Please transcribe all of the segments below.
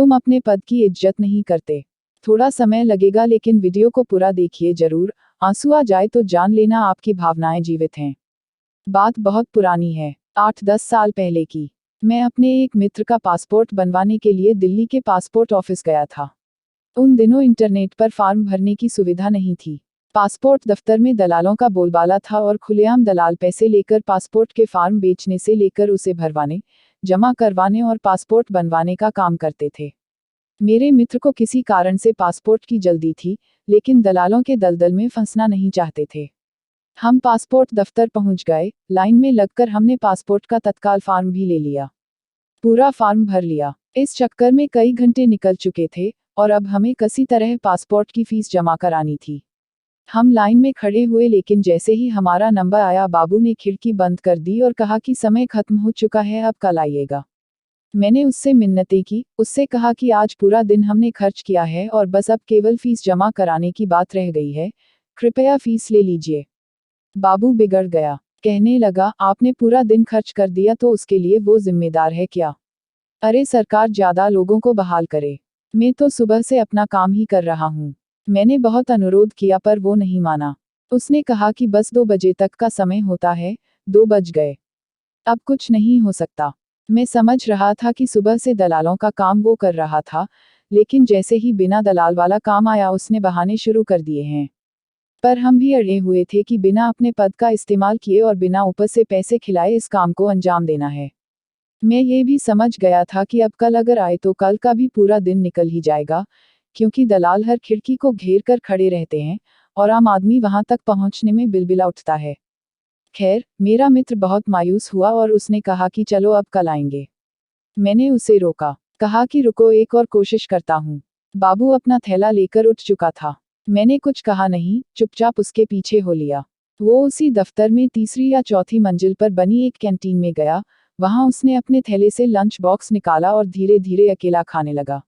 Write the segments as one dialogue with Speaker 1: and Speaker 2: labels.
Speaker 1: तुम अपने पद की इज्जत नहीं करते। थोड़ा समय लगेगा लेकिन वीडियो को पूरा देखिए जरूर, आंसू आ जाए तो जान लेना आपकी भावनाएं जीवित हैं। बात बहुत पुरानी है, 8-10 साल पहले की। मैं अपने एक मित्र का पासपोर्ट बनवाने के लिए दिल्ली के पासपोर्ट ऑफिस गया था। उन दिनों इंटरनेट पर फॉर्म भरने की सुविधा नहीं थी। पासपोर्ट दफ्तर में दलालों का बोलबाला था और खुलेआम दलाल पैसे लेकर पासपोर्ट के फॉर्म बेचने से लेकर उसे भरवाने, जमा करवाने और पासपोर्ट बनवाने का काम करते थे। मेरे मित्र को किसी कारण से पासपोर्ट की जल्दी थी, लेकिन दलालों के दलदल में फंसना नहीं चाहते थे। हम पासपोर्ट दफ्तर पहुंच गए, लाइन में लगकर हमने पासपोर्ट का तत्काल फॉर्म भी ले लिया। पूरा फॉर्म भर लिया। इस चक्कर में कई घंटे निकल चुके थे और अब हमें किसी तरह पासपोर्ट की फीस जमा करानी थी। हम लाइन में खड़े हुए लेकिन जैसे ही हमारा नंबर आया बाबू ने खिड़की बंद कर दी और कहा कि समय खत्म हो चुका है, अब कल आइएगा। मैंने उससे मिन्नतें की, उससे कहा कि आज पूरा दिन हमने खर्च किया है और बस अब केवल फीस जमा कराने की बात रह गई है, कृपया फीस ले लीजिए। बाबू बिगड़ गया, कहने लगा, आपने पूरा दिन खर्च कर दिया तो उसके लिए वो जिम्मेदार है क्या? अरे सरकार ज्यादा लोगों को बहाल करे। मैं तो सुबह से अपना काम ही कर रहा हूँ। मैंने बहुत अनुरोध किया पर वो नहीं माना। उसने कहा कि बस 2 बजे तक का समय होता है, 2 बज गए, अब कुछ नहीं हो सकता। मैं समझ रहा था कि सुबह से दलालों का काम वो कर रहा था, लेकिन जैसे ही बिना दलाल वाला काम आया उसने बहाने शुरू कर दिए हैं। पर हम भी अड़े हुए थे कि बिना अपने पद का इस्तेमाल किए और बिना ऊपर से पैसे खिलाए इस काम को अंजाम देना है। मैं ये भी समझ गया था कि अब कल अगर आए तो कल का भी पूरा दिन निकल ही जाएगा, क्योंकि दलाल हर खिड़की को घेर कर खड़े रहते हैं और आम आदमी वहां तक पहुंचने में बिलबिला उठता है। खैर, मेरा मित्र बहुत मायूस हुआ और उसने कहा कि चलो अब कल आएंगे। मैंने उसे रोका, कहा कि रुको एक और कोशिश करता हूँ। बाबू अपना थैला लेकर उठ चुका था। मैंने कुछ कहा नहीं, चुपचाप उसके पीछे हो लिया। वो उसी दफ्तर में तीसरी या चौथी मंजिल पर बनी एक कैंटीन में गया, वहां उसने अपने थैले से लंच बॉक्स निकाला और धीरे धीरे अकेला खाने लगा।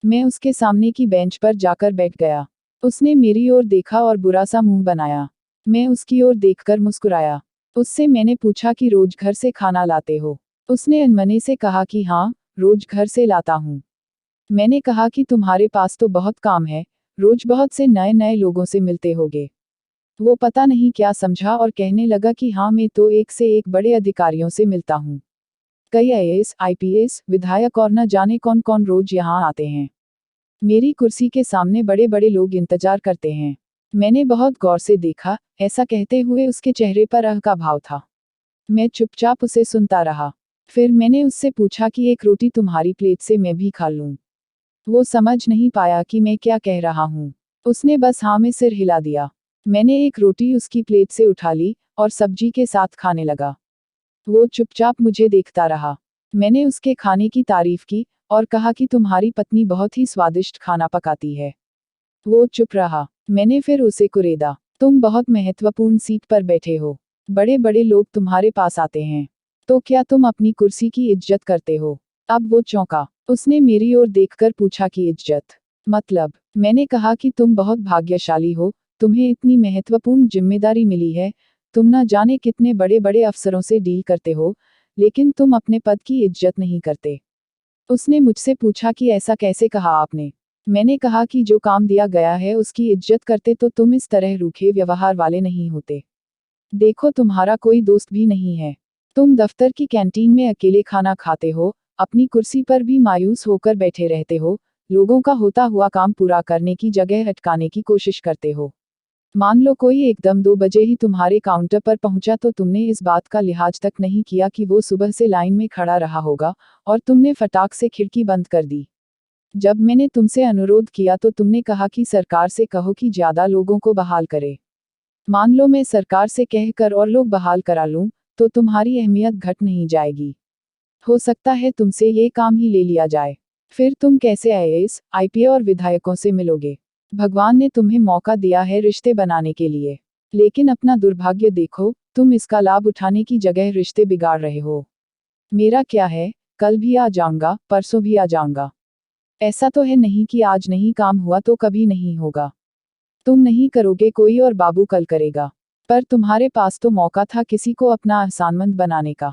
Speaker 1: मैं उसके सामने की बेंच पर जाकर बैठ गया। उसने मेरी ओर देखा और बुरा सा मुंह बनाया। मैं उसकी ओर देखकर मुस्कुराया। उससे मैंने पूछा कि रोज घर से खाना लाते हो? उसने अनमने से कहा कि हाँ, रोज घर से लाता हूँ। मैंने कहा कि तुम्हारे पास तो बहुत काम है, रोज बहुत से नए नए लोगों से मिलते होगे। वो पता नहीं क्या समझा और कहने लगा कि हाँ, मैं तो एक से एक बड़े अधिकारियों से मिलता हूँ। कई आईएएस, आईपीएस, विधायक और न जाने कौन कौन रोज यहाँ आते हैं। मेरी कुर्सी के सामने बड़े बड़े लोग इंतजार करते हैं। मैंने बहुत गौर से देखा, ऐसा कहते हुए उसके चेहरे पर आह का भाव था। मैं चुपचाप उसे सुनता रहा। फिर मैंने उससे पूछा कि एक रोटी तुम्हारी प्लेट से मैं भी खा लूं। वो समझ नहीं पाया कि मैं क्या कह रहा हूँ। उसने बस हाँ में सिर हिला दिया। मैंने एक रोटी उसकी प्लेट से उठा ली और सब्जी के साथ खाने लगा। वो चुपचाप मुझे देखता रहा। मैंने उसके खाने की तारीफ की और कहा कि तुम्हारी पत्नी बहुत ही स्वादिष्ट खाना पकाती है। वो चुप रहा। मैंने फिर उसे कुरेदा, तुम बहुत महत्वपूर्ण सीट पर बैठे हो, बड़े बड़े लोग तुम्हारे पास आते हैं, तो क्या तुम अपनी कुर्सी की इज्जत करते हो? अब वो चौंका। उसने मेरी ओर देखकर पूछा कि इज्जत मतलब? मैंने कहा कि तुम बहुत भाग्यशाली हो, तुम्हें इतनी महत्वपूर्ण जिम्मेदारी मिली है, तुम न जाने कितने बड़े बड़े अफसरों से डील करते हो, लेकिन तुम अपने पद की इज्जत नहीं करते। उसने मुझसे पूछा कि ऐसा कैसे कहा आपने? मैंने कहा कि जो काम दिया गया है उसकी इज्जत करते तो तुम इस तरह रूखे व्यवहार वाले नहीं होते। देखो तुम्हारा कोई दोस्त भी नहीं है। तुम दफ्तर की कैंटीन में अकेले खाना खाते हो, अपनी कुर्सी पर भी मायूस होकर बैठे रहते हो, लोगों का होता हुआ काम पूरा करने की जगह हटकाने की कोशिश करते हो। मान लो कोई एकदम 2 बजे ही तुम्हारे काउंटर पर पहुंचा तो तुमने इस बात का लिहाज तक नहीं किया कि वो सुबह से लाइन में खड़ा रहा होगा, और तुमने फटाक से खिड़की बंद कर दी। जब मैंने तुमसे अनुरोध किया तो तुमने कहा कि सरकार से कहो कि ज्यादा लोगों को बहाल करे। मान लो मैं सरकार से कहकर और लोग बहाल करा लूं, तो तुम्हारी अहमियत घट नहीं जाएगी। हो सकता है तुमसे ये काम ही ले लिया जाए। फिर तुम कैसे आईएएस, आईपीएस और विधायकों से मिलोगे? भगवान ने तुम्हें मौका दिया है रिश्ते बनाने के लिए, लेकिन अपना दुर्भाग्य देखो, तुम इसका लाभ उठाने की जगह रिश्ते बिगाड़ रहे हो। मेरा क्या है, कल भी आ जाऊंगा, परसों भी आ जाऊंगा। ऐसा तो है नहीं कि आज नहीं काम हुआ तो कभी नहीं होगा। तुम नहीं करोगे कोई और बाबू कल करेगा। पर तुम्हारे पास तो मौका था किसी को अपना एहसानमंद बनाने का।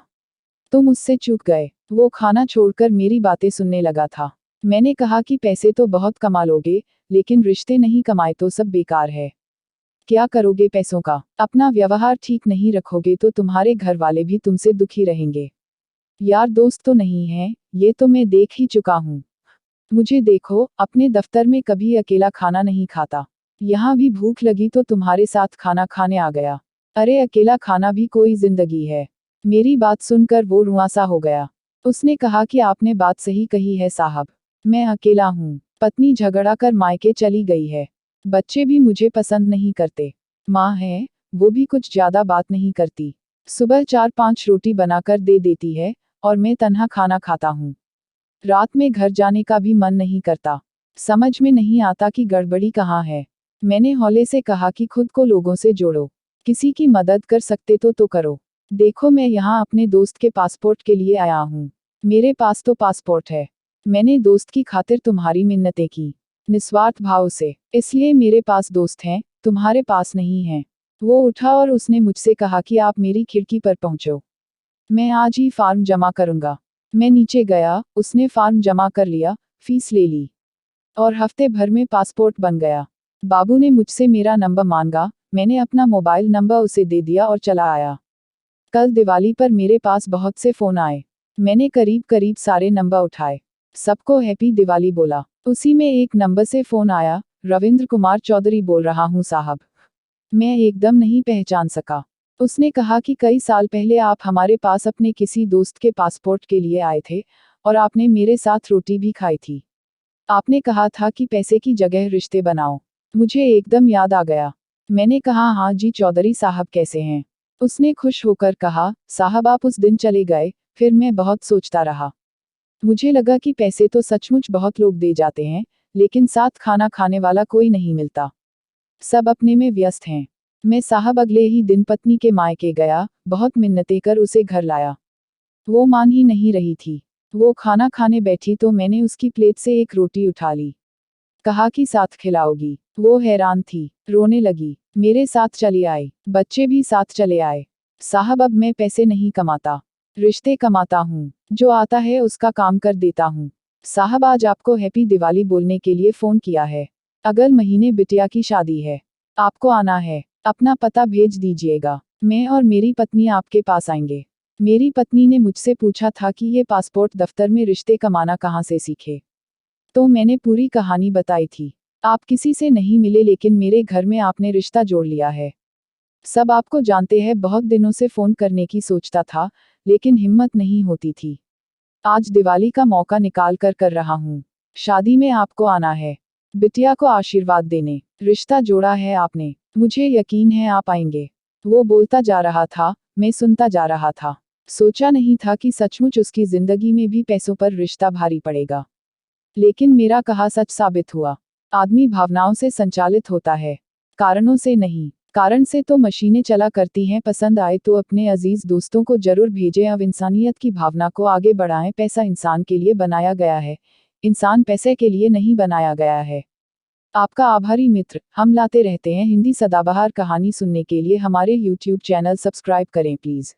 Speaker 1: तुम उससे चूक गए। वो खाना छोड़कर मेरी बातें सुनने लगा था। मैंने कहा कि पैसे तो बहुत कमा लोगे, लेकिन रिश्ते नहीं कमाए तो सब बेकार है। क्या करोगे पैसों का? अपना व्यवहार ठीक नहीं रखोगे तो तुम्हारे घर वाले भी तुमसे दुखी रहेंगे। यार दोस्त तो नहीं है, ये तो मैं देख ही चुका हूँ। मुझे देखो, अपने दफ्तर में कभी अकेला खाना नहीं खाता। यहाँ भी भूख लगी तो तुम्हारे साथ खाना खाने आ गया। अरे अकेला खाना भी कोई जिंदगी है। मेरी बात सुनकर वो रुआंसा हो गया। उसने कहा कि आपने बात सही कही है साहब। मैं अकेला हूँ। पत्नी झगड़ा कर मायके चली गई है। बच्चे भी मुझे पसंद नहीं करते। माँ है, वो भी कुछ ज्यादा बात नहीं करती। सुबह 4-5 रोटी बनाकर दे देती है, और मैं तन्हा खाना खाता हूँ। रात में घर जाने का भी मन नहीं करता। समझ में नहीं आता कि गड़बड़ी कहाँ है। मैंने हौले से कहा कि खुद को लोगों से जोड़ो। किसी की मदद कर सकते तो करो। देखो मैं यहाँ अपने दोस्त के पासपोर्ट के लिए आया हूँ। मेरे पास तो पासपोर्ट है। मैंने दोस्त की खातिर तुम्हारी मिन्नतें की, निस्वार्थ भाव से, इसलिए मेरे पास दोस्त हैं, तुम्हारे पास नहीं हैं। वो उठा और उसने मुझसे कहा कि आप मेरी खिड़की पर पहुंचो। मैं आज ही फॉर्म जमा करूंगा। मैं नीचे गया, उसने फॉर्म जमा कर लिया, फीस ले ली, और हफ्ते भर में पासपोर्ट बन गया। बाबू ने मुझसे मेरा नंबर मांगा, मैंने अपना मोबाइल नंबर उसे दे दिया और चला आया। कल दिवाली पर मेरे पास बहुत से फोन आए। मैंने करीब करीब सारे नंबर उठाए, सबको हैप्पी दिवाली बोला। उसी में एक नंबर से फोन आया, रविंद्र कुमार चौधरी बोल रहा हूँ साहब। मैं एकदम नहीं पहचान सका। उसने कहा कि कई साल पहले आप हमारे पास अपने किसी दोस्त के पासपोर्ट के लिए आए थे, और आपने मेरे साथ रोटी भी खाई थी। आपने कहा था कि पैसे की जगह रिश्ते बनाओ। मुझे एकदम याद आ गया। मैंने कहा हाँ जी चौधरी साहब कैसे हैं? उसने खुश होकर कहा, साहब आप उस दिन चले गए, फिर मैं बहुत सोचता रहा। मुझे लगा कि पैसे तो सचमुच बहुत लोग दे जाते हैं, लेकिन साथ खाना खाने वाला कोई नहीं मिलता। सब अपने में व्यस्त हैं। मैं साहब अगले ही दिन पत्नी के मायके गया, बहुत मिन्नतें कर उसे घर लाया। वो मान ही नहीं रही थी। वो खाना खाने बैठी तो मैंने उसकी प्लेट से एक रोटी उठा ली। कहा कि साथ खिलाओगी। वो हैरान थी, रोने लगी, मेरे साथ चली आई, बच्चे भी साथ चले आए। साहब अब मैं पैसे नहीं कमाता, रिश्ते कमाता हूँ। जो आता है उसका काम कर देता हूँ। साहब आज आपको हैप्पी दिवाली बोलने के लिए फोन किया है। अगले महीने बिटिया की शादी है, आपको आना है। अपना पता भेज दीजिएगा, मैं और मेरी पत्नी आपके पास आएंगे। मेरी पत्नी ने मुझसे पूछा था कि ये पासपोर्ट दफ्तर में रिश्ते कमाना कहाँ से सीखे, तो मैंने पूरी कहानी बताई थी। आप किसी से नहीं मिले लेकिन मेरे घर में आपने रिश्ता जोड़ लिया है। सब आपको जानते हैं, बहुत दिनों से फोन करने की सोचता था, लेकिन हिम्मत नहीं होती थी। आज दिवाली का मौका निकाल कर रहा हूँ। शादी में आपको आना है, बिटिया को आशीर्वाद देने। रिश्ता जोड़ा है आपने, मुझे यकीन है आप आएंगे। वो बोलता जा रहा था, मैं सुनता जा रहा था। सोचा नहीं था कि सचमुच उसकी जिंदगी में भी पैसों पर रिश्ता भारी पड़ेगा। लेकिन मेरा कहा सच साबित हुआ। आदमी भावनाओं से संचालित होता है, कारणों से नहीं। कारण से तो मशीनें चला करती हैं। पसंद आए तो अपने अजीज दोस्तों को जरूर भेजें। अब इंसानियत की भावना को आगे बढ़ाएं। पैसा इंसान के लिए बनाया गया है, इंसान पैसे के लिए नहीं बनाया गया है। आपका आभारी मित्र। हम लाते रहते हैं हिंदी सदाबहार कहानी। सुनने के लिए हमारे YouTube चैनल सब्सक्राइब करें प्लीज।